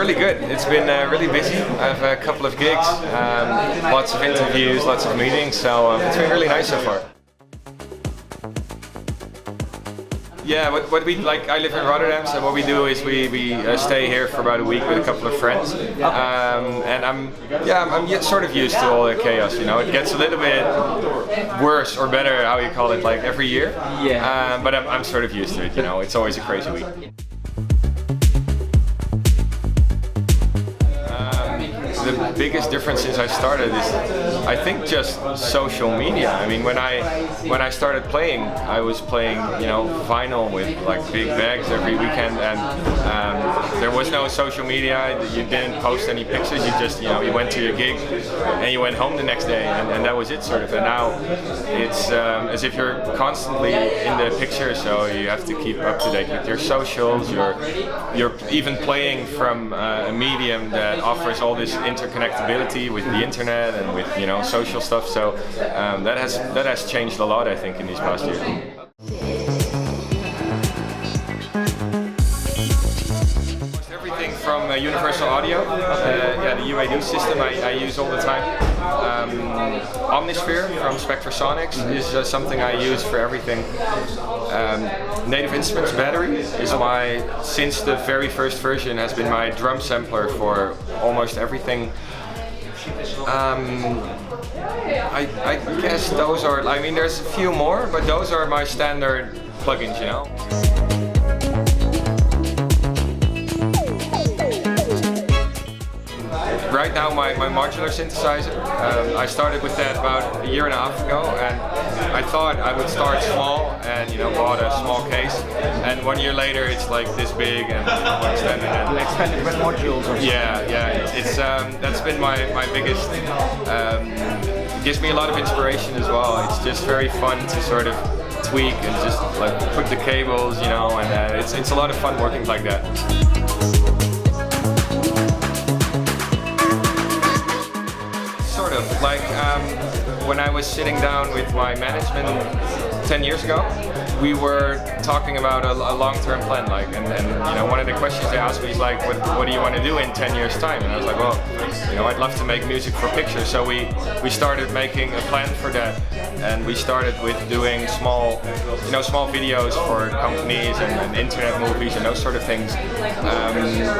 really good. It's been really busy. I have a couple of gigs, lots of interviews, lots of meetings, so it's been really nice so far. Yeah, what we like. I live in Rotterdam, so what we do is we stay here for about a week with a couple of friends, and I'm sort of used to all the chaos. You know, it gets a little bit worse or better, how you call it, like every year. Yeah. But I'm sort of used to it. You know, it's always a crazy week. The biggest difference since I started is, I think, just social media. I mean, when I started playing, I was playing, you know, vinyl with like big bags every weekend, and there was no social media. You didn't post any pictures. You just, you know, you went to your gig and you went home the next day, and that was it, sort of. And now it's as if you're constantly in the picture, so you have to keep up to date with your socials. You're even playing from a medium that offers all this interconnectability with the internet and with, you know, social stuff. So that has changed a lot, I think, in these past years. Everything from universal audio, the UAD system I use all the time. Omnisphere from Spectrasonics is something I use for everything. Native Instruments battery is since the very first version, has been my drum sampler for almost everything. I guess those are, I mean, there's a few more, but those are my standard plugins, you know. Right now my modular synthesizer, I started with that about a year and a half ago, and I thought I would start small and, you know, bought a small case, and 1 year later it's like this big and extended. You expanded with modules or something? Yeah, it's that's been my biggest, gives me a lot of inspiration as well. It's just very fun to sort of tweak and just like put the cables, you know, and it's a lot of fun working like that. Like when I was sitting down with my management 10 years ago, we were talking about a long-term plan, like, and you know, one of the questions they asked me is like, what do you want to do in 10 years time? And I was like, well, you know, I'd love to make music for pictures. So we started making a plan for that, and we started with doing small videos for companies and internet movies and those sort of things.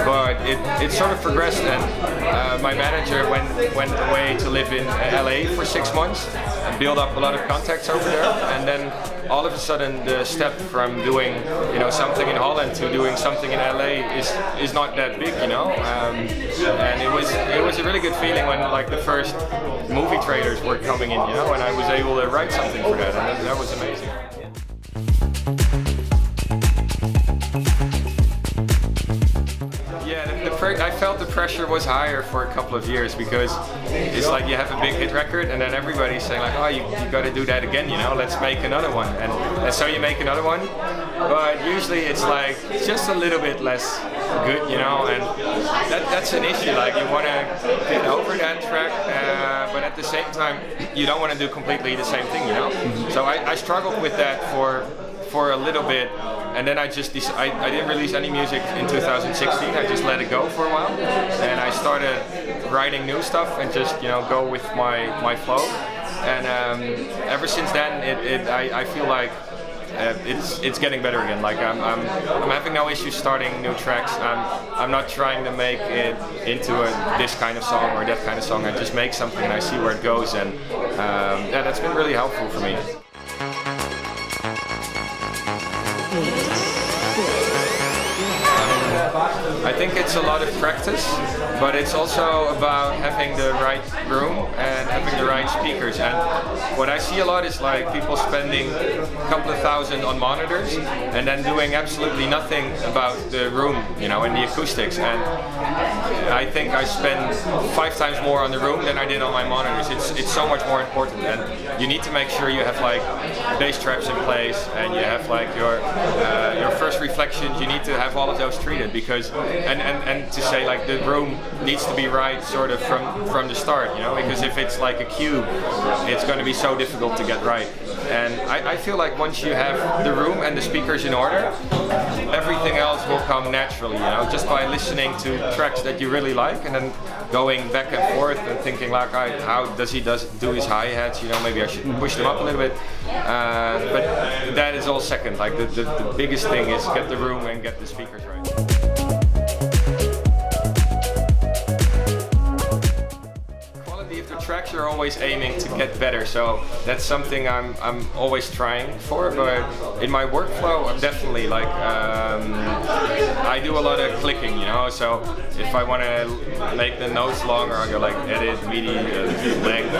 But it sort of progressed, and my manager went away to live in LA for 6 months and build up a lot of contacts over there, and then all of a sudden the step from doing, you know, something in Holland to doing something in LA is not that big, you know. And it was a really good feeling when like the first movie trailers were coming in, you know, and I was able to write something for that, and that was amazing. I felt the pressure was higher for a couple of years, because it's like you have a big hit record and then everybody's saying like, oh, you got to do that again, you know, let's make another one, and so you make another one, but usually it's like just a little bit less good, you know, and that's an issue. Like, you want to get over that track, but at the same time you don't want to do completely the same thing, you know. So I struggled with that for a little bit. And then I didn't release any music in 2016. I just let it go for a while, and I started writing new stuff and just, you know, go with my flow. And ever since then, I feel like it's getting better again. Like I'm having no issues starting new tracks. I'm not trying to make it into this kind of song or that kind of song. I just make something and I see where it goes, and that's been really helpful for me. I think it's a lot of practice, but it's also about having the right room and having the right speakers. And what I see a lot is like people spending a couple of thousand on monitors and then doing absolutely nothing about the room, you know, and the acoustics. And I think I spend 5 times more on the room than I did on my monitors. It's so much more important, and you need to make sure you have like bass traps in place, and you have like your first reflections. You need to have all of those treated, because and to say like the room needs to be right sort of from the start, you know, because if it's like a cube, it's going to be so difficult to get right. And I feel like once you have the room and the speakers in order, everything else will come naturally, you know, just by listening to tracks that you really like and then going back and forth and thinking like, how does he do his hi-hats, you know, maybe I should push them up a little bit. But that is all second. Like the biggest thing is get the room and get the speakers right. Tracks are always aiming to get better, so that's something I'm always trying for. But in my workflow, I'm definitely like I do a lot of clicking, you know. So if I want to make the notes longer, I go like edit, MIDI, length,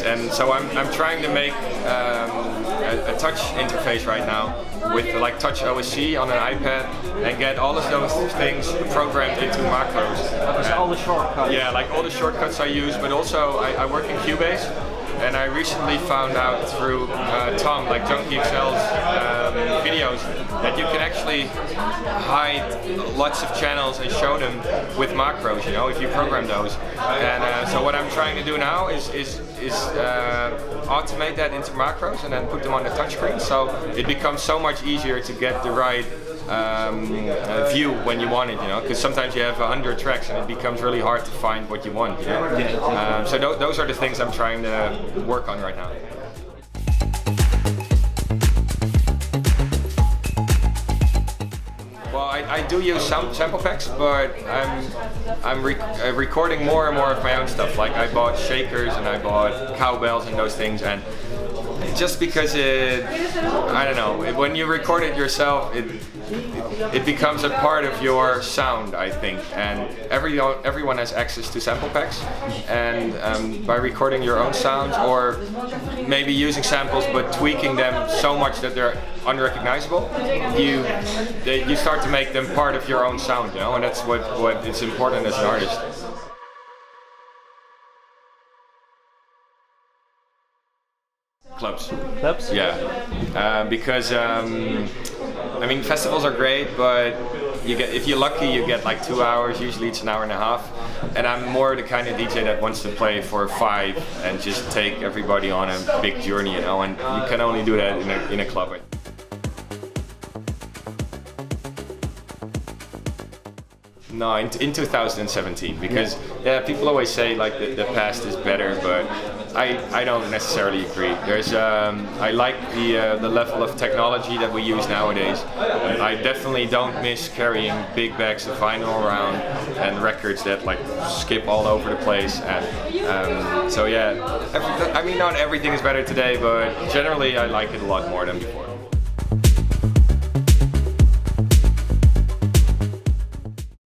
and so I'm trying to make a touch interface right now with like Touch OSC on an iPad and get all of those things programmed into macros. All the shortcuts. Yeah, like all the shortcuts I use, but also I work in Cubase, and I recently found out through Tom, like Junkie XL's videos, that you can actually hide lots of channels and show them with macros, you know, if you program those. And so what I'm trying to do now is automate that into macros and then put them on the touchscreen, so it becomes so much easier to get the right view when you want it, you know, because sometimes you have 100 tracks and it becomes really hard to find what you want, you know? So those are the things I'm trying to work on right now. Well, I do use some sample packs, but I'm recording more and more of my own stuff. Like I bought shakers and I bought cowbells and those things, and just because I don't know, when you record it yourself, it becomes a part of your sound, I think, and everyone has access to sample packs, and by recording your own sounds or maybe using samples but tweaking them so much that they're unrecognizable, you start to make them part of your own sound, you know, and that's what is important as an artist. Clubs. Yeah, because I mean, festivals are great, but if you're lucky, you get like 2 hours. Usually it's an hour and a half, and I'm more the kind of DJ that wants to play for 5 and just take everybody on a big journey, you know. And you can only do that in a club. No, in 2017, because yeah, people always say like the past is better, but I don't necessarily agree. I like the level of technology that we use nowadays. I definitely don't miss carrying big bags of vinyl around and records that like skip all over the place. And so yeah, I mean, not everything is better today, but generally I like it a lot more than before.